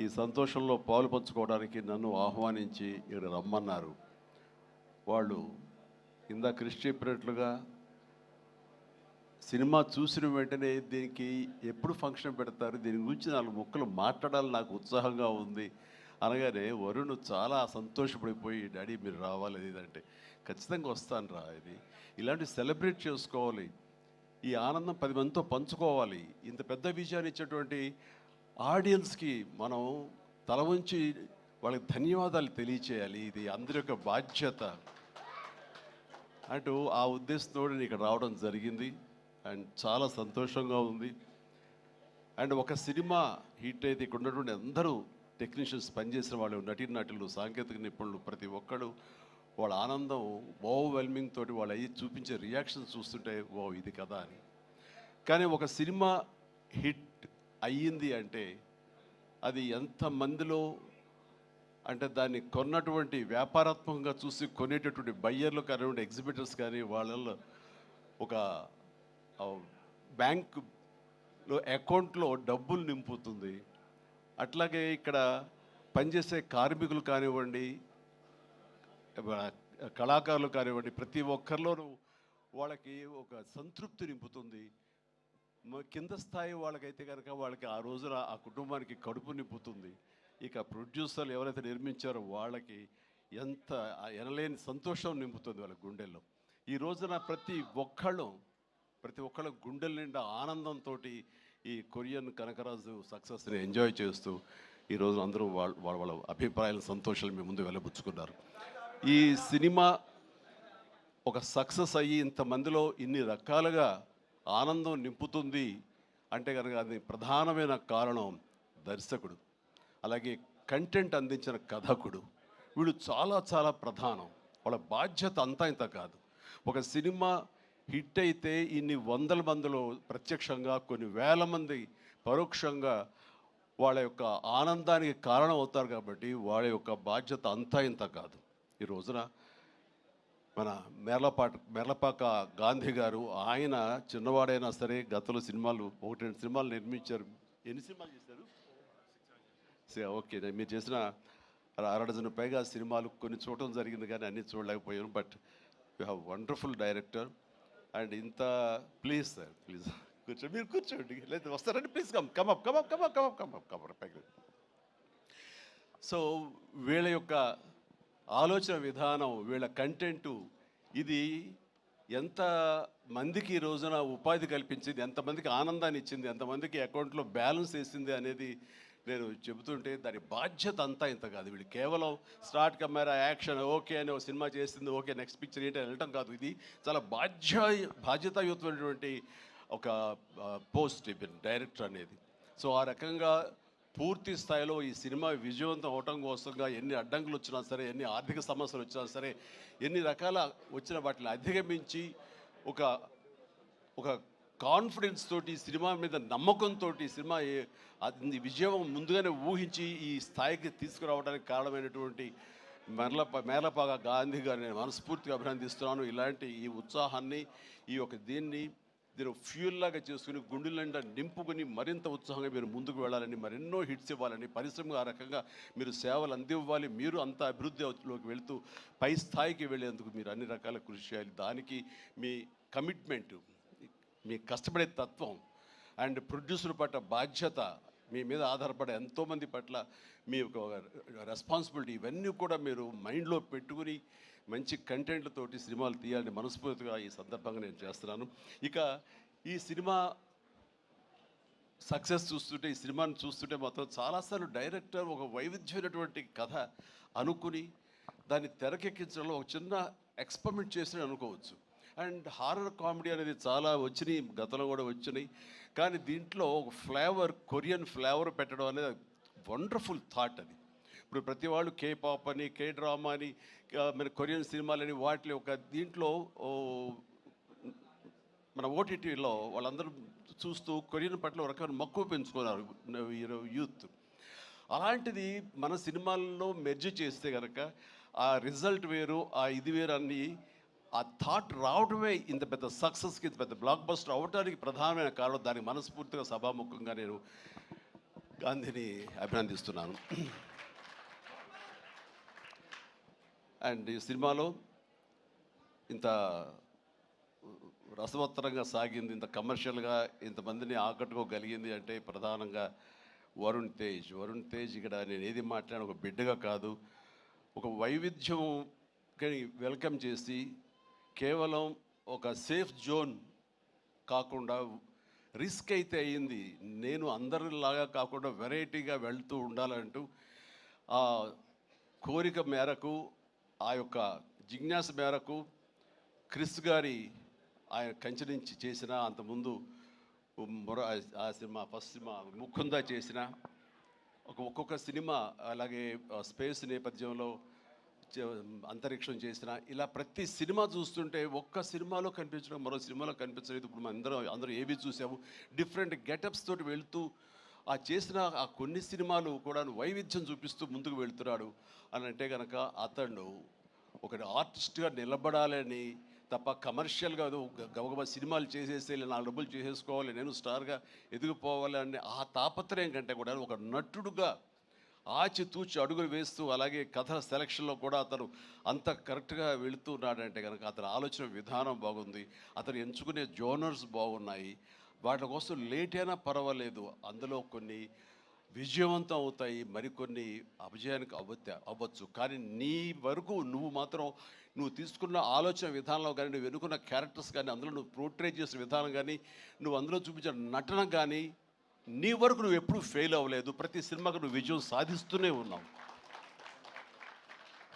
ఈ సంతోషంలో పాలు పంచుకోవడానికి నన్ను ఆహ్వానించి ఇక్కడ రమ్మన్నారు. వాళ్ళు ఇందా క్రిష్ చెప్పినట్లుగా సినిమా చూసిన వెంటనే దీనికి ఎప్పుడు ఫంక్షన్ పెడతారు, దీని గురించి 4 ముక్కలు మాట్లాడాలని నాకు ఉత్సాహంగా ఉంది అనగానే వరుణ్ చాలా సంతోషపడిపోయి, డాడీ మీరు రావాలి ఇదంటే, ఖచ్చితంగా వస్తాను రా, ఇది ఇలాంటి సెలబ్రేట్ చేసుకోవాలి, ఈ ఆనందం 10 మందితో పంచుకోవాలి. ఇంత పెద్ద విజయాన్ని ఇచ్చేటువంటి ఆడియన్స్కి మనం తల వంచి వాళ్ళకి ధన్యవాదాలు తెలియచేయాలి. ఇది అందరి యొక్క బాధ్యత అంటూ ఆ ఉద్దేశంతో నేను ఇక్కడ రావడం జరిగింది. అండ్ చాలా సంతోషంగా ఉంది. అండ్ ఒక సినిమా హిట్ అయితే ఇక్కడ ఉన్నటువంటి అందరూ టెక్నీషియన్స్, పనిచేసిన వాళ్ళు, నటీనటులు, సాంకేతిక నిపుణులు, ప్రతి ఒక్కరు వాళ్ళ ఆనందం ఓవర్వెల్మింగ్ తోటి వాళ్ళు అయ్యి చూపించే రియాక్షన్స్ చూస్తుంటే ఓ ఇది కదా అని. కానీ ఒక సినిమా హిట్ అయ్యింది అంటే అది ఎంతమందిలో, అంటే దాన్ని కొన్నటువంటి వ్యాపారాత్మకంగా చూసి కొనేటటువంటి బయ్యర్లు కానివ్వండి, ఎగ్జిబిటర్స్ కానీ, వాళ్ళల్లో ఒక బ్యాంకులో అకౌంట్లో డబ్బులు నింపుతుంది. అట్లాగే ఇక్కడ పనిచేసే కార్మికులు కానివ్వండి, కళాకారులు కానివ్వండి, ప్రతి ఒక్కరిలోనూ వాళ్ళకి ఒక సంతృప్తి నింపుతుంది. కింద స్థాయి వాళ్ళకైతే కనుక వాళ్ళకి ఆ రోజున ఆ కుటుంబానికి కడుపు నింపుతుంది. ఇక ప్రొడ్యూసర్లు ఎవరైతే నిర్మించారో వాళ్ళకి ఎంత ఎనలేని సంతోషం నింపుతుంది వాళ్ళ గుండెల్లో. ఈ రోజున ప్రతి ఒక్కళ్ళ గుండెల నిండా ఆనందంతో ఈ కొరియన్ కనకరాజు సక్సెస్ని ఎంజాయ్ చేస్తూ ఈరోజు అందరూ వాళ్ళ అభిప్రాయాల సంతోషాలు మీ ముందు వెళ్ళబుచ్చుకున్నారు. ఈ సినిమా ఒక సక్సెస్ అయ్యి ఇంతమందిలో ఇన్ని రకాలుగా ఆనందం నింపుతుంది అంటే కనుక అది ప్రధానమైన కారణం దర్శకుడు, అలాగే కంటెంట్ అందించిన కథకుడు. వీళ్ళు చాలా చాలా ప్రధానం. వాళ్ళ బాధ్యత అంతా ఇంత కాదు. ఒక సినిమా హిట్ అయితే ఇన్ని వందల మందిలో ప్రత్యక్షంగా, కొన్ని వేల మంది పరోక్షంగా వాళ్ళ యొక్క ఆనందానికి కారణం అవుతారు. కాబట్టి వాళ్ళ యొక్క బాధ్యత అంతా ఇంత కాదు. ఈ రోజున మన మేర్లపాక గాంధీ గారు, ఆయన చిన్నవాడైనా సరే గతంలో సినిమాలు 1-2 సినిమాలు నిర్మించారు. ఎన్ని సినిమాలు చేశారు? ఓకే, మీరు చేసిన 6 డజన్ పైగా సినిమాలు కొన్ని చూడటం జరిగింది, కానీ అన్నీ చూడలేకపోయాను. But you have wonderful director. And ఇంత ప్లీజ్ సార్, ప్లీజ్ కూర్చోండి, మీరు కూర్చోండి, లేదా వస్తారండి, ప్లీజ్ కమ్ పైకి. సో వీళ్ళ యొక్క ఆలోచన విధానం, వీళ్ళ కంటెంటు, ఇది ఎంత మందికి ఈ రోజున ఉపాధి కల్పించింది, ఎంతమందికి ఆనందాన్ని ఇచ్చింది, ఎంతమందికి అకౌంట్లో బ్యాలెన్స్ వేసింది అనేది నేను చెబుతుంటే దాని బాధ్యత అంతా ఇంత కాదు. వీళ్ళు కేవలం స్టార్ట్ కెమెరా యాక్షన్ ఓకే అని ఒక సినిమా చేసింది, ఓకే నెక్స్ట్ పిక్చర్ ఏంటి అని వెళ్ళటం కాదు. ఇది చాలా బాధ్యతాయుతమైనటువంటి ఒక పోస్ట్ డైరెక్టర్ అనేది. సో ఆ రకంగా పూర్తి స్థాయిలో ఈ సినిమా విజయవంతం అవటం కోసంగా ఎన్ని అడ్డంకులు వచ్చినా సరే, ఎన్ని ఆర్థిక సమస్యలు వచ్చినా సరే, ఎన్ని రకాల వచ్చిన వాటిని అధిగమించి ఒక కాన్ఫిడెన్స్ తోటి, సినిమా మీద నమ్మకంతో సినిమా విజయం ముందుగానే ఊహించి ఈ స్థాయికి తీసుకురావడానికి కారణమైనటువంటి మేర్లపాక గాంధీ గారిని నేను మనస్ఫూర్తిగా అభినందిస్తున్నాను. ఇలాంటి ఈ ఉత్సాహాన్ని, ఈ యొక్క దీన్ని ఫ్యూల్ లాగా చేసుకుని గుండెల నిండా నింపుకొని మరింత ఉత్సాహంగా మీరు ముందుకు వెళ్ళాలని, మరెన్నో హిట్స్ ఇవ్వాలని, పరిశ్రమ ఆ రకంగా మీరు సేవలు అందివ్వాలి, మీరు అంత అభివృద్ధిలోకి వెళుతూ పై స్థాయికి వెళ్ళేందుకు మీరు అన్ని రకాల కృషి చేయాలి. దానికి మీ కమిట్మెంటు, మీ కష్టపడే తత్వం అండ్ ప్రొడ్యూసర్ పట్ల బాధ్యత, మీ మీద ఆధారపడే ఎంతోమంది పట్ల మీ యొక్క రెస్పాన్సిబిలిటీ, ఇవన్నీ కూడా మీరు మైండ్లో పెట్టుకుని మంచి కంటెంట్లతోటి సినిమాలు తీయాలని మనస్ఫూర్తిగా ఈ సందర్భంగా నేను చేస్తున్నాను. ఇక ఈ సినిమా సక్సెస్ చూస్తుంటే, ఈ సినిమాని చూస్తుంటే మాత్రం చాలాసార్లు డైరెక్టర్ ఒక వైవిధ్యమైనటువంటి కథ అనుకుని దాన్ని తెరకెక్కించడంలో ఒక చిన్న ఎక్స్పెరిమెంట్ చేసి అనుకోవచ్చు. అండ్ హారర్ కామెడీ అనేది చాలా వచ్చినాయి, గతంలో కూడా వచ్చినాయి. కానీ దీంట్లో ఒక ఫ్లేవర్, కొరియన్ ఫ్లేవర్ పెట్టడం అనేది వండర్ఫుల్ థాట్ అది. ఇప్పుడు ప్రతి వాళ్ళు కే పాప్ అని, కే డ్రామా అని, మన కొరియన్ సినిమాలని, వాటి ఒక దీంట్లో మన ఓటీటీలో వాళ్ళందరూ చూస్తూ కొరియన్ పట్ల ఒక రకమైన మక్కువ పెంచుకున్నారు యూత్. అలాంటిది మన సినిమాల్లో మెర్జ్ చేస్తే కనుక ఆ రిజల్ట్ వేరు, ఆ ఇది వేరు అన్నీ, ఆ థాట్ రావడమే ఇంత పెద్ద సక్సెస్కి, ఇంత పెద్ద బ్లాక్ బస్టర్ అవడానికి ప్రధానమైన కారణం. దానికి మనస్ఫూర్తిగా సభాముఖంగా నేను గాంధీని అభినందిస్తున్నాను. అండ్ ఈ సినిమాలో ఇంత రసవత్తరంగా సాగింది, ఇంత కమర్షియల్గా ఇంతమందిని ఆకట్టుకోగలిగింది అంటే ప్రధానంగా వరుణ్ తేజ్ ఇక్కడ నేను ఏది మాట్లాడిన ఒక బిడ్డగా కాదు, ఒక వైవిధ్యం వెల్కమ్ చేసి కేవలం ఒక సేఫ్ జోన్ కాకుండా రిస్క్ అయితే అయ్యింది, నేను అందరిలాగా కాకుండా వెరైటీగా వెళ్తూ ఉండాలంటూ ఆ కోరిక మేరకు, ఆ యొక్క జిజ్ఞాస మేరకు క్రిస్ గారి ఆయన కంచె నుంచి చేసిన, అంతకుముందు ఆ సినిమా ఫస్ట్ సినిమా ముకుందా చేసిన ఒక్కొక్క సినిమా, అలాగే స్పేస్ నేపథ్యంలో అంతరిక్షం చేసిన, ఇలా ప్రతి సినిమా చూస్తుంటే ఒక్క సినిమాలో కనిపించడం మరో సినిమాలో కనిపించలేదు. ఇప్పుడు మనం అందరూ ఏవి చూసాము, డిఫరెంట్ గెటప్స్ తోటి వెళ్తూ ఆ చేసిన ఆ కొన్ని సినిమాలు కూడా వైవిధ్యం చూపిస్తూ ముందుకు వెళ్తున్నాడు అని అంటే కనుక అతను ఒక ఆర్టిస్ట్గా నిలబడాలని తప్ప కమర్షియల్గా గబగబా సినిమాలు చేసేసి నా డబ్బులు చేసేసుకోవాలి, నేను స్టార్గా ఎదిగిపోవాలి అనే ఆ తాపత్రయం కంటే కూడా ఒక నటుడుగా ఆచితూచి అడుగులు వేస్తూ, అలాగే కథ సెలక్షన్లో కూడా అతను అంత కరెక్ట్గా వెళుతున్నాడంటే కనుక అతని ఆలోచన విధానం బాగుంది, అతను ఎంచుకునే జోనర్స్ బాగున్నాయి. వాటి కోసం లేట్ అయినా పర్వాలేదు, అందులో కొన్ని విజయవంతం అవుతాయి, మరికొన్ని అపజయానికి అవ్వచ్చు. కానీ నీ వరకు నువ్వు మాత్రం నువ్వు తీసుకున్న ఆలోచన విధానంలో కానీ, నువ్వు ఎన్నుకున్న క్యారెక్టర్స్ కానీ, అందులో నువ్వు పోర్ట్రే చేసిన విధానం కానీ, నువ్వు అందులో చూపించిన నటన కానీ, నీ వరకు నువ్వు ఎప్పుడూ ఫెయిల్ అవ్వలేదు. ప్రతి సినిమాకు నువ్వు విజయం సాధిస్తూనే ఉన్నావు.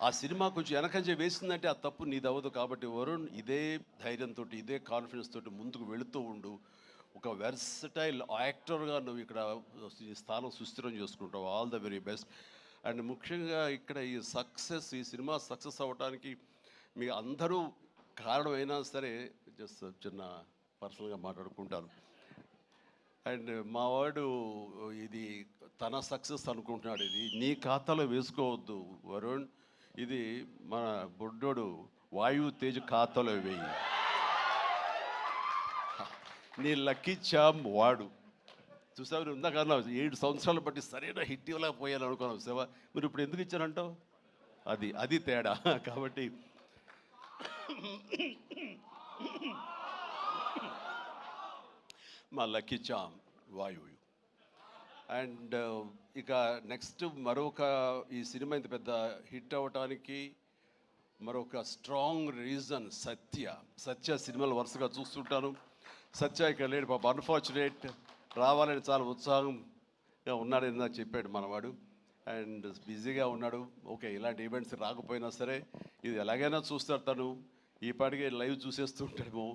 ఆ సినిమా కొంచెం వెనకంజ వేసిందంటే ఆ తప్పు నీదవ్వదు. కాబట్టి వరుణ్ ఇదే ధైర్యంతో, ఇదే కాన్ఫిడెన్స్ తోటి ముందుకు వెళుతూ ఉండు. ఒక వెర్సటైల్ యాక్టర్గా నువ్వు ఇక్కడ ఈ స్థానం సుస్థిరం చేసుకుంటావు. All the very best. And ముఖ్యంగా ఇక్కడ ఈ సినిమా సక్సెస్ అవ్వడానికి మీ అందరూ కారణమైనా సరే, జస్ట్ చిన్న పర్సనల్గా మాట్లాడుకుంటాను. అండ్ మావాడు ఇది తన సక్సెస్ అనుకుంటున్నాడు, ఇది నీ ఖాతాలో వేసుకోవద్దు వరుణ్, ఇది మన బుడ్డోడు వాయువు తేజ్ ఖాతాలో వేయి. నీ లక్కీ చామ్ వాడు చూసావు, ఉందా కదా 7 సంవత్సరాలు బట్టి సరైన హిట్ ఇవ్వలేకపోయాను అనుకున్నావు సేవ, మీరు ఇప్పుడు ఎందుకు ఇచ్చారంటావు? అది తేడా. కాబట్టి మా లక్కీ చామ్ వాయువు. అండ్ ఇక నెక్స్ట్ మరొక ఈ సినిమా ఇంత పెద్ద హిట్ అవ్వటానికి మరొక స్ట్రాంగ్ రీజన్ సత్య సినిమాలు వరుసగా చూస్తుంటాను. సత్య ఇక్కడ లేడు పాప, అన్ఫార్చునేట్. రావాలని చాలా ఉత్సాహంగా ఉన్నాడు నాకు చెప్పాడు మనవాడు. అండ్ బిజీగా ఉన్నాడు. ఓకే, ఇలాంటి ఈవెంట్స్ రాకపోయినా సరే ఇది ఎలాగైనా చూస్తాడు తను, ఈ పాటికే లైవ్ చూసేస్తుంటాడేమో.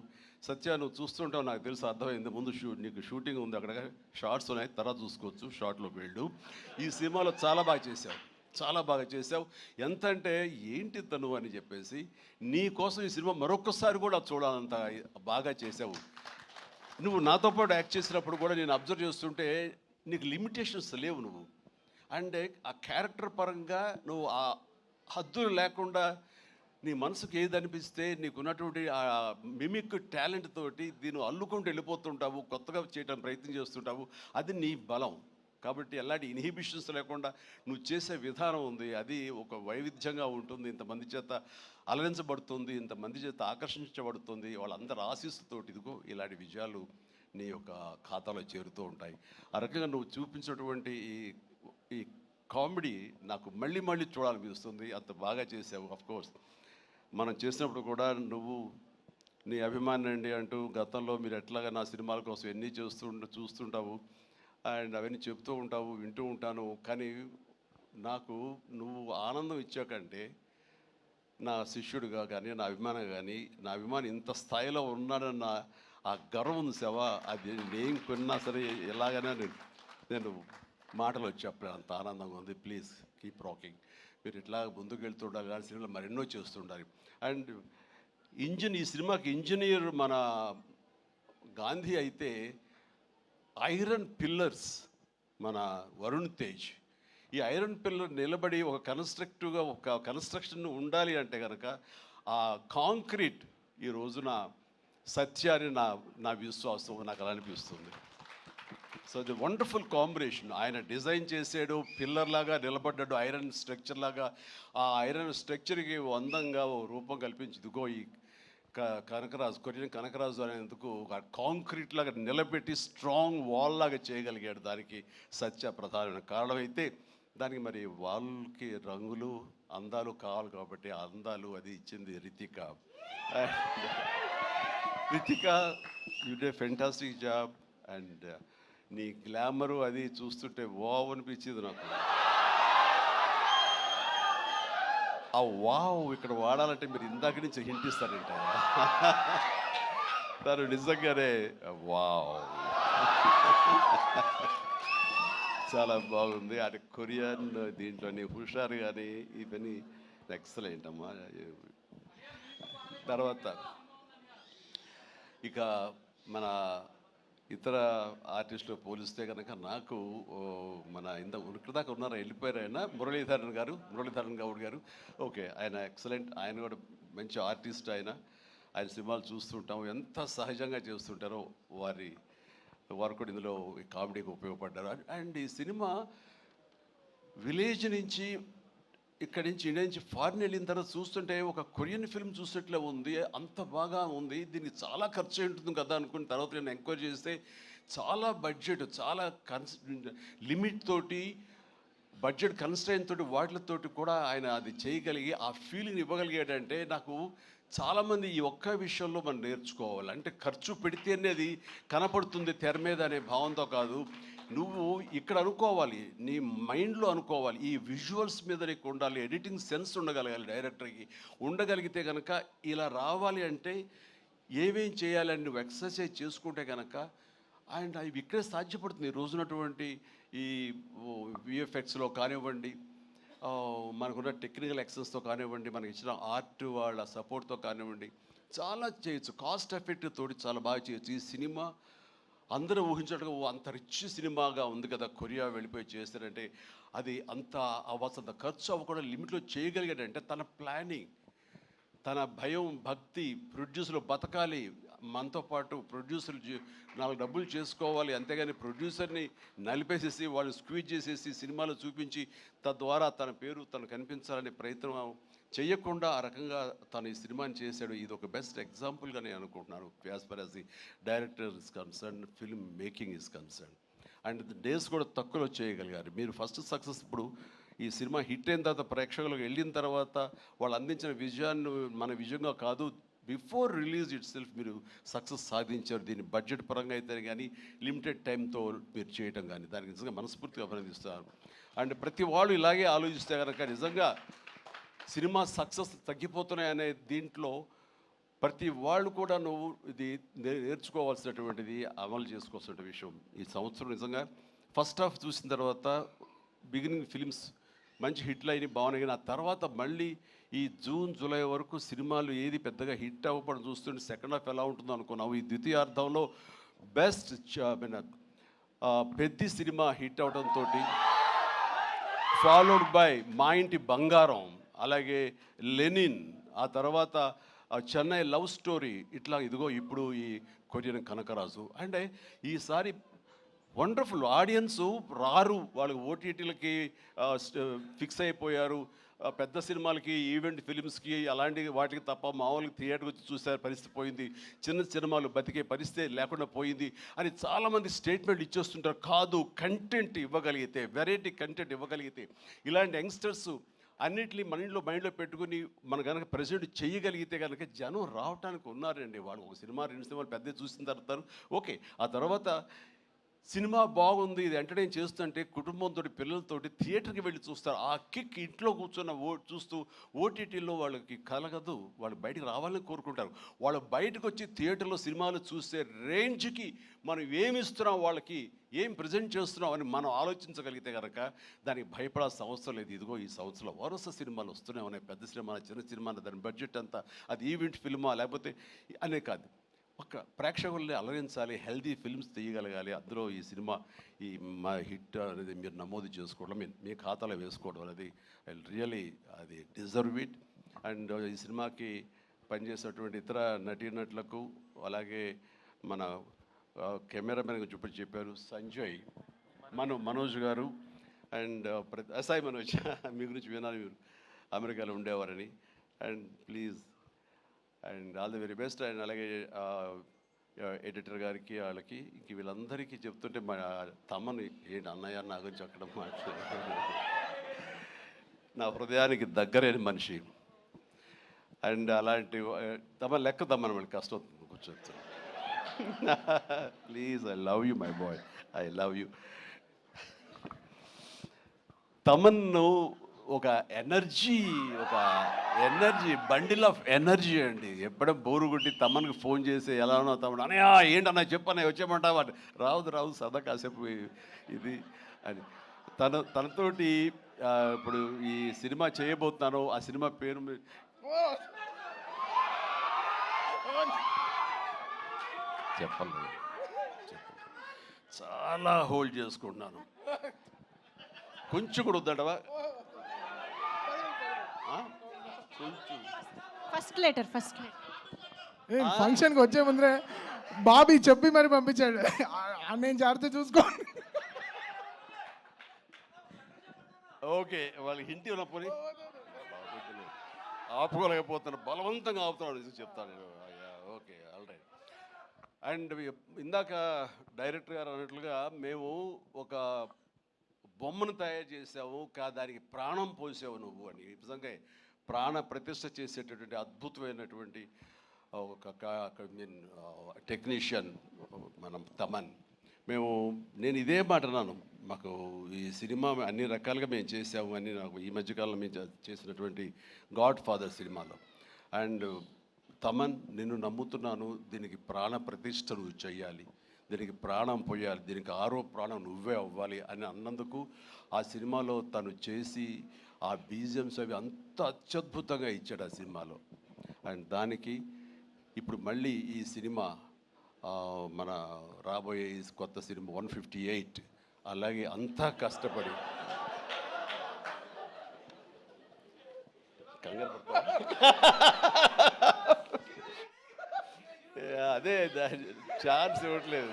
సత్య నువ్వు చూస్తుంటావు, నాకు తెలుసు, అర్థమైంది. ముందు నీకు షూటింగ్ ఉంది, అక్కడ షార్ట్స్ ఉన్నాయి, తర్వాత చూసుకోవచ్చు, షార్ట్లోకి వెళ్ళు. ఈ సినిమాలో చాలా బాగా చేసావు. ఎంత అంటే ఏంటి తను అని చెప్పేసి నీ కోసం ఈ సినిమా మరొకసారి కూడా చూడాలంత బాగా చేసావు. నువ్వు నాతో పాటు యాక్ట్ చేసినప్పుడు కూడా నేను అబ్జర్వ్ చేస్తుంటే నీకు లిమిటేషన్స్ లేవు నువ్వు. అండ్ ఆ క్యారెక్టర్ పరంగా నువ్వు ఆ హద్దులు లేకుండా నీ మనసుకు ఏది అనిపిస్తే నీకున్నటువంటి ఆ మిమిక్ టాలెంట్ తోటి దీన్ని అల్లుకుంటూ వెళ్ళిపోతుంటావు, కొత్తగా చేయడానికి ప్రయత్నం చేస్తుంటావు. అది నీ బలం. కాబట్టి ఎలాంటి ఇన్హిబిషన్స్ లేకుండా నువ్వు చేసే విధానం ఉంది, అది ఒక వైవిధ్యంగా ఉంటుంది. ఇంతమంది చేత అలరించబడుతుంది, ఇంతమంది చేత ఆకర్షించబడుతుంది. వాళ్ళందరూ ఆశీస్సుతోటి ఇదిగో ఇలాంటి విజయాలు నీ యొక్క ఖాతాలో చేరుతూ ఉంటాయి. ఆ రకంగా నువ్వు చూపించినటువంటి ఈ కామెడీ నాకు మళ్ళీ చూడాలనిపిస్తుంది. అంత బాగా చేసావు. అఫ్కోర్స్ మనం చేసినప్పుడు కూడా నువ్వు నీ అభిమాని అండి అంటూ గతంలో మీరు ఎట్లాగా నా సినిమాల కోసం ఎన్ని చూస్తుంటావు అండ్ అవన్నీ చెప్తూ ఉంటావు, వింటూ ఉంటాను. కానీ నాకు నువ్వు ఆనందం ఇచ్చాకంటే నా శిష్యుడిగా కానీ, నా అభిమాని ఇంత స్థాయిలో ఉన్నాడన్న ఆ గర్వం ఉంది సేవ. అది నేను కొన్నా సరే ఎలాగైనా నేను మాటలు చెప్పలేను, అంత ఆనందంగా ఉంది. Please keep rocking. మీరు ఇట్లా ముందుకు వెళ్తుండాలి, కానీ సినిమాలు మరెన్నో చేస్తుండాలి. అండ్ ఈ సినిమాకి ఇంజనీర్ మన గాంధీ అయితే ఐరన్ పిల్లర్స్ మన వరుణ్ తేజ్. ఈ ఐరన్ పిల్లర్ నిలబడి ఒక కన్స్ట్రక్షన్ ఉండాలి అంటే కనుక ఆ కాంక్రీట్ ఈ రోజున సత్యాన్ని నా విశ్వాసం, నాకు అలా అనిపిస్తుంది. So the wonderful combination. ఆయన డిజైన్ చేసాడు, పిల్లర్ లాగా నిలబడ్డాడు, ఐరన్ స్ట్రక్చర్ లాగా. ఆ ఐరన్ స్ట్రక్చర్కి అందంగా ఓ రూపం కల్పించి ఇదిగో ఈ కనకరాజు, కొరియన్ కనకరాజు అనేందుకు ఒక కాంక్రీట్ లాగా నిలబెట్టి స్ట్రాంగ్ వాల్ లాగా చేయగలిగాడు. దానికి సత్య ప్రధానమైన కారణం అయితే, దానికి మరి వాళ్ళకి రంగులు అందాలు కావాలి కాబట్టి ఆ అందాలు అది ఇచ్చింది Ritika. Ritika, you day fantastic job. And నీ గ్లామరు అది చూస్తుంటే వావ్ అనిపించింది నాకు. ఆ వావ్ ఇక్కడ వాడాలంటే మీరు ఇందాక నుంచి హింట్ ఇస్తారంట. తను నిజంగానే వావ్, చాలా బాగుంది. అది కొరియన్ దీంట్లోని హుషారు కానీ ఇవన్నీ ఎక్సలెంట్ అమ్మా. తర్వాత ఇక మన ఇతర ఆర్టిస్టులు పోలిస్తే కనుక నాకు మన ఇక్కడిదాకా ఉన్నారు, వెళ్ళిపోయారు ఆయన, మురళీధరన్ గౌడ్ గారు. ఓకే, ఆయన ఎక్సలెంట్, ఆయన కూడా మంచి ఆర్టిస్ట్. ఆయన సినిమాలు చూస్తుంటాం, ఎంత సహజంగా చేస్తుంటారో వారు కూడా ఇందులో కామెడీకి ఉపయోగపడ్డారు. అండ్ ఈ సినిమా విలేజ్ నుంచి ఇక్కడి నుంచి ఇండియా నుంచి ఫారిన్ వెళ్ళిన తర్వాత చూస్తుంటే ఒక కొరియన్ ఫిల్మ్ చూసినట్లే ఉంది, అంత బాగా ఉంది. దీనికి చాలా ఖర్చు ఉంటుంది కదా అనుకున్న తర్వాత నేను ఎంక్వైరీ చేస్తే చాలా బడ్జెట్, చాలా లిమిట్ తోటి, బడ్జెట్ కన్స్ట్రైన్ తోటి వాటితోటి కూడా ఆయన అది చేయగలిగి ఆ ఫీలింగ్ ఇవ్వగలిగాడంటే, నాకు చాలామంది ఈ ఒక్క విషయంలో మనం నేర్చుకోవాలి. అంటే ఖర్చు పెడితేనే అది కనపడుతుంది తెర మీద అనే భావంతో కాదు, నువ్వు ఇక్కడ అనుకోవాలి, నీ మైండ్లో అనుకోవాలి, ఈ విజువల్స్ మీద నీకు ఉండాలి, ఎడిటింగ్ సెన్స్ ఉండగలగాలి, డైరెక్టర్కి ఉండగలిగితే కనుక ఇలా రావాలి అంటే ఏమేం చేయాలని నువ్వు ఎక్సర్సైజ్ చేసుకుంటే కనుక అండ్ అవి ఇక్కడే సాధ్యపడుతుంది. ఈ రోజునటువంటి ఈ విఎఫ్ఎక్స్లో కానివ్వండి, మనకున్న టెక్నికల్ ఎక్సెస్తో కానివ్వండి, మనకి ఇచ్చిన ఆర్ట్ వాళ్ళ సపోర్ట్తో కానివ్వండి, చాలా చేయొచ్చు. కాస్ట్ ఎఫెక్ట్ తోటి చాలా బాగా చేయొచ్చు. ఈ సినిమా అందరూ ఊహించడం అంత రిచ్ సినిమాగా ఉంది కదా, కొరియా వెళ్ళిపోయి చేస్తారంటే అది అంత అవ్వాల్సి, అంత ఖర్చు అవ్వకుండా లిమిట్లో చేయగలిగాడంటే తన ప్లానింగ్, తన భయం, భక్తి, ప్రొడ్యూసర్లు బతకాలి, మనతో పాటు ప్రొడ్యూసర్లు 4 డబ్బులు చేసుకోవాలి, అంతేగాని ప్రొడ్యూసర్ని నలిపేసేసి వాళ్ళు స్క్వీజ్ చేసేసి సినిమాలో చూపించి తద్వారా తన పేరు తను కనిపించాలనే ప్రయత్నం చేయకుండా ఆ రకంగా తను ఈ సినిమాని చేశాడు. ఇది ఒక బెస్ట్ ఎగ్జాంపుల్గా నేను అనుకుంటున్నాను, as for as the director is concern, film making is concern. And days కూడా తక్కువలో చేయగలిగారు. మీరు ఫస్ట్ సక్సెస్, ఇప్పుడు ఈ సినిమా హిట్ అయిన తర్వాత ప్రేక్షకులకు వెళ్ళిన తర్వాత వాళ్ళు అందించిన విజయాన్ని మన విజయంగా కాదు, బిఫోర్ రిలీజ్ ఇట్ సెల్ఫ్ మీరు సక్సెస్ సాధించారు. దీన్ని బడ్జెట్ పరంగా అయితే కానీ, లిమిటెడ్ టైంతో మీరు చేయటం కానీ, దానికి నిజంగా మనస్ఫూర్తిగా అభినందిస్తాను. అండ్ ప్రతి వాళ్ళు ఇలాగే ఆలోచిస్తే కనుక నిజంగా సినిమా సక్సెస్ తగ్గిపోతున్నాయనే దీంట్లో ప్రతి వాళ్ళు కూడా నువ్వు ఇది నేర్చుకోవాల్సినటువంటిది, అమలు చేసుకోవాల్సిన విషయం. ఈ సంవత్సరం నిజంగా ఫస్ట్ హాఫ్ చూసిన తర్వాత బిగినింగ్ ఫిలిమ్స్ మంచి హిట్లు అయినాయి, బాగున్నాయి. ఆ తర్వాత మళ్ళీ ఈ జూన్ జూలై వరకు సినిమాలు ఏది పెద్దగా హిట్ అవ్వడం చూస్తుంటే సెకండ్ హాఫ్ ఎలా ఉంటుందో అనుకున్నావు. ఈ ద్వితీయార్థంలో బెస్ట్ పెద్ద సినిమా హిట్ అవడంతో ఫాలోడ్ బై మా ఇంటి బంగారం, అలాగే లెనిన్, ఆ తర్వాత చెన్నై లవ్ స్టోరీ, ఇట్లా ఇదిగో ఇప్పుడు ఈ కొరియన్ కనకరాజు. అంటే ఈసారి వండర్ఫుల్ ఆడియన్స్ రారు, వాళ్ళకి ఓటీటీలకి ఫిక్స్ అయిపోయారు. పెద్ద సినిమాలకి, ఈవెంట్ ఫిలిమ్స్కి, అలాంటి వాటికి తప్ప మామూలుగా థియేటర్కి వచ్చి చూసే పరిస్థితి పోయింది, చిన్న సినిమాలు బతికే పరిస్థితి లేకుండా పోయింది అని చాలామంది స్టేట్మెంట్ ఇచ్చేస్తుంటారు. కాదు, కంటెంట్ ఇవ్వగలిగితే, వెరైటీ కంటెంట్ ఇవ్వగలిగితే, ఇలాంటి యంగ్స్టర్స్ అన్నిటినీ మైండ్లో పెట్టుకుని మన కనుక ప్రెజెంట్ చేయగలిగితే కనుక జనం రావడానికి ఉన్నారండి. వాళ్ళు ఒక సినిమా 2 సినిమాలు పెద్ద చూసిన తర్వాత ఓకే, ఆ తర్వాత సినిమా బాగుంది, ఇది ఎంటర్టైన్ చేస్తుంటే కుటుంబంతో, పిల్లలతోటి థియేటర్కి వెళ్ళి చూస్తారు. ఆ కిక్ ఇంట్లో కూర్చొన్న చూస్తూ ఓటీటీలో వాళ్ళకి కలగదు, వాళ్ళు బయటికి రావాలని కోరుకుంటారు. వాళ్ళు బయటకు వచ్చి థియేటర్లో సినిమాలు చూసే రేంజ్కి మనం ఏమి ఇస్తున్నాం, వాళ్ళకి ఏం ప్రజెంట్ చేస్తున్నాం అని మనం ఆలోచించగలిగితే కనుక దానికి భయపడాల్సిన అవసరం లేదు. ఇదిగో ఈ సంవత్సరంలో వరుస సినిమాలు వస్తూనే ఉన్నాయి, పెద్ద సినిమాలు, చిన్న సినిమాలు, దాని బడ్జెట్ అంతా, అది ఈవెంట్ ఫిల్మా లేకపోతే అనే కాదు, ఒక ప్రేక్షకుల్ని అలరించాలి, హెల్దీ ఫిల్మ్స్ తీయగలగాలి. అందులో ఈ సినిమా ఈ మా హిట్ అనేది మీరు నమోదు చేసుకోవడం, మీ ఖాతాలో వేసుకోవడం అనేది రియలీ అది డిజర్వ్ ఇట్. అండ్ ఈ సినిమాకి పనిచేసేటువంటి ఇతర నటీనటులకు, అలాగే మన కెమెరామెన్గా చెప్పారు సంజయ్, మనోజ్ గారు అండ్ అసాయి మనోజ్ మీ గురించి వినాలి, మీరు అమెరికాలో ఉండేవారని. And please and all the very best. And అలాగే ఎడిటర్ గారికి వాళ్ళకి ఇంక వీళ్ళందరికీ చెప్తుంటే మా తమ్మని ఏంటి అన్నయ్య నా గురించి అక్కడ మాట్లాడారు. నా హృదయానికి దగ్గరైన మనిషి. అండ్ అలాంటి తమ లెక్క తమ్మని మళ్ళీ కష్టం కూర్చొచ్చు. Please, I love you my boy, I love you. తమన్ను ఒక ఎనర్జీ బండిల్ ఆఫ్ ఎనర్జీ అండి. ఎప్పుడో బోరు కొట్టి తమన్కి ఫోన్ చేసి ఎలా ఉన్నా తమ్ముడు అన్నయ్య ఏంటన్నా చెప్పన్నయ్య వచ్చేయమంటావా, రావు సదా కాసేపు ఇది అని. తనతోటి ఇప్పుడు ఈ సినిమా చేయబోతున్నాను, ఆ సినిమా పేరు చెప్పలేదు, చాలా హోల్డ్ చేసుకుంటున్నాను. కొంచెం కూడా వద్దంటవా, కొంచెం ఫస్ట్ లెటర్ ఫంక్షన్కి వచ్చే ముందరే బాబీ చెప్పి మరి పంపించాడు, నేను జాగ్రత్త చూసుకోండి. ఓకే, వాళ్ళకి హింట్ ఉన్నప్పుడు ఆపుకోలేకపోతున్నాను, బలవంతంగా ఆపుతున్నాడు చెప్తాను నేను. Okay, all right. అండ్ ఇందాక డైరెక్టర్ గారు అన్నట్లుగా మేము ఒక బొమ్మను తయారు చేసావు, దానికి ప్రాణం పోసావు నువ్వు అని. నిజంగా ప్రాణ ప్రతిష్ఠ చేసేటటువంటి అద్భుతమైనటువంటి ఒక టెక్నీషియన్ మనం తమన్. నేను ఇదే మాట అన్నాను, మాకు ఈ సినిమా అన్ని రకాలుగా మేము చేసాము అని. నాకు ఈ మధ్యకాలంలో మేము చేసినటువంటి గాడ్ ఫాదర్ సినిమాలో. అండ్ తమన్, నిన్ను నమ్ముతున్నాను, దీనికి ప్రాణ ప్రతిష్ఠ నువ్వు చెయ్యాలి, దీనికి ప్రాణం పోయాలి, దీనికి ఆరో ప్రాణం నువ్వే అవ్వాలి అని అన్నందుకు ఆ సినిమాలో తను చేసి ఆ బీజిఎమ్స్ అవి అంత అత్యద్భుతంగా ఇచ్చాడు ఆ సినిమాలో. అండ్ దానికి ఇప్పుడు మళ్ళీ ఈ సినిమా మన రాబోయే కొత్త సినిమా 158 అలాగే అంతా కష్టపడి కంగారు అదే ఛాన్స్ ఇవ్వట్లేదు.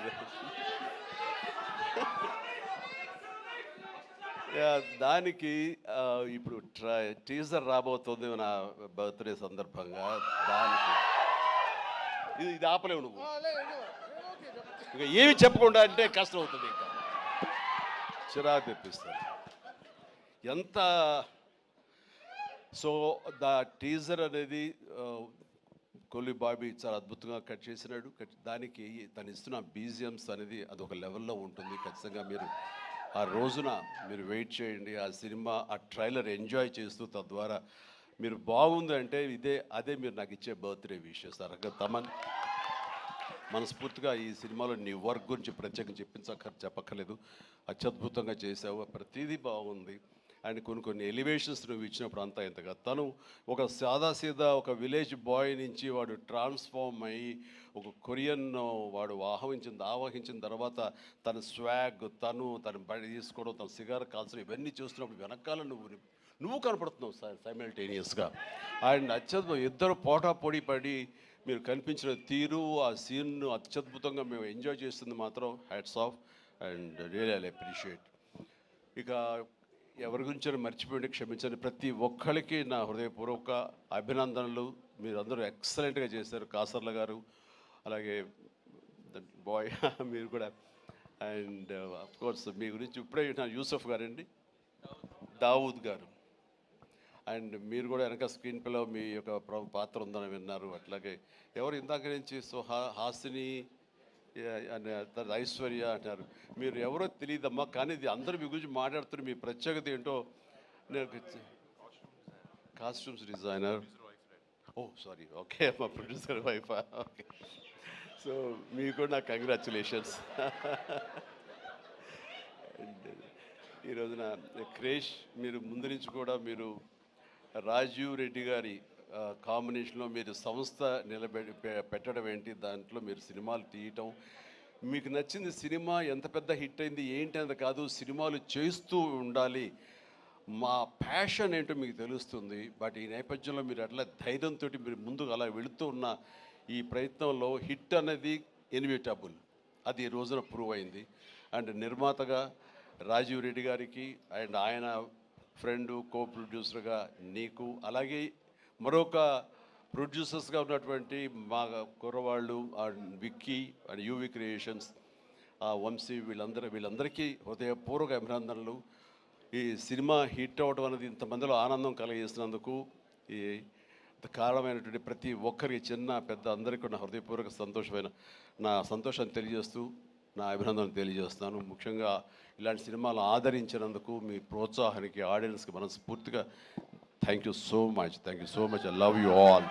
దానికి ఇప్పుడు టీజర్ రాబోతుంది నా బర్త్డే సందర్భంగా. దానికి ఇది ఆపలేవు నువ్వు, ఇంకా ఏమి చెప్పకుండా అంటే కష్టం అవుతుంది, ఇంకా చిరాకు తెప్పిస్తాను ఎంత. సో దా టీజర్ అనేది కొల్లి బాబీ చాలా అద్భుతంగా కట్ చేసినాడు. దానికి తను ఇస్తున్న బీజిఎమ్స్ అనేది అదొక లెవెల్లో ఉంటుంది. ఖచ్చితంగా మీరు ఆ రోజున మీరు వెయిట్ చేయండి. ఆ సినిమా ఆ ట్రైలర్ ఎంజాయ్ చేస్తూ తద్వారా మీరు బాగుంది అంటే అదే మీరు నాకు ఇచ్చే బర్త్డే విషెస్. తమన్, మనస్ఫూర్తిగా ఈ సినిమాలో నీ వర్క్ గురించి ప్రత్యేకంగా చెప్పక్కర్లేదు, అత్యద్భుతంగా చేసావు, ప్రతిదీ బాగుంది. అండ్ కొన్ని ఎలివేషన్స్ నువ్వు ఇచ్చినప్పుడు అంతా ఇంతగా తను ఒక సాదాసీదా ఒక విలేజ్ బాయ్ నుంచి వాడు ట్రాన్స్ఫార్మ్ అయ్యి ఒక కొరియన్ వాడు ఆవహించిన తర్వాత తన స్వాగ్, తను బడి తీసుకోవడం, తన సిగార్ కాల్చడం, ఇవన్నీ చూస్తున్నప్పుడు వెనకాల నువ్వు కనపడుతున్నావు సైమల్టేనియస్గా. అండ్ అత్యద్భుతం, ఇద్దరు పోటాపోటీ పడి మీరు కనిపించిన తీరు, ఆ సీన్ను అత్యద్భుతంగా మేము ఎంజాయ్ చేస్తుంది మాత్రం hats off and really I appreciate. ఇక ఎవరి గురించి మర్చిపోయింది క్షమించండి. ప్రతి ఒక్కరికి నా హృదయపూర్వక అభినందనలు. మీరందరూ ఎక్సలెంట్గా చేశారు. కాసర్ల గారు, అలాగే బాయ్ మీరు కూడా. అండ్ అఫ్కోర్స్ మీ గురించి ఇప్పుడే యూసఫ్ గారండి, దావూద్ గారు. అండ్ మీరు కూడా వెనక స్క్రీన్ ప్లేలో మీ యొక్క పాత్ర ఉందని విన్నారు. అట్లాగే ఎవరు ఇందాక నుంచి హాసిని ఐశ్వర్య అంటారు. మీరు ఎవరో తెలియదమ్మా, కానీ ఇది అందరూ మీ గురించి మాట్లాడుతున్నారు. మీ ప్రత్యేకత ఏంటో నేను కాస్ట్యూమ్స్ డిజైనర్, సారీ, ఓకే, మా ప్రొడ్యూసర్ వైఫ్. ఓకే, సో మీకు కూడా నాకు కంగ్రాచులేషన్స్. ఈ రోజున క్రేష్, మీరు ముందు నుంచి కూడా మీరు రాజీవ్ రెడ్డి గారి కాంబినేషన్లో మీరు సంస్థ పెట్టడం ఏంటి, దాంట్లో మీరు సినిమాలు తీయటం, మీకు నచ్చింది సినిమా ఎంత పెద్ద హిట్ అయింది ఏంటి అంత కాదు, సినిమాలు చేస్తూ ఉండాలి, మా ప్యాషన్ ఏంటో మీకు తెలుస్తుంది. బట్ ఈ నేపథ్యంలో మీరు అట్లా ధైర్యంతో మీరు ముందుకు అలా వెళుతూ ఉన్న ఈ ప్రయత్నంలో హిట్ అనేది ఇన్విటబుల్. అది ఈ రోజున ప్రూవ్ అయింది. అండ్ నిర్మాతగా రాజీవ్ రెడ్డి గారికి అండ్ ఆయన ఫ్రెండు కో ప్రొడ్యూసర్గా నీకు, అలాగే మరొక ప్రొడ్యూసర్స్గా ఉన్నటువంటి మా కుర్రవాళ్ళు Vicky and UV creations, Vamsi, వీళ్ళందరికీ హృదయపూర్వక అభినందనలు. ఈ సినిమా హిట్ అవ్వడం అనేది ఇంతమందిలో ఆనందం కలిగిస్తున్నందుకు ఈ కారణమైనటువంటి ప్రతి ఒక్కరికి, చిన్న పెద్ద అందరికీ నా హృదయపూర్వక నా సంతోషాన్ని తెలియజేస్తూ నా అభినందనలు తెలియజేస్తాను. ముఖ్యంగా ఇలాంటి సినిమాలు ఆదరించినందుకు మీ ప్రోత్సాహానికి, ఆడియన్స్కి మనస్ఫూర్తిగా thank you so much. I love you all.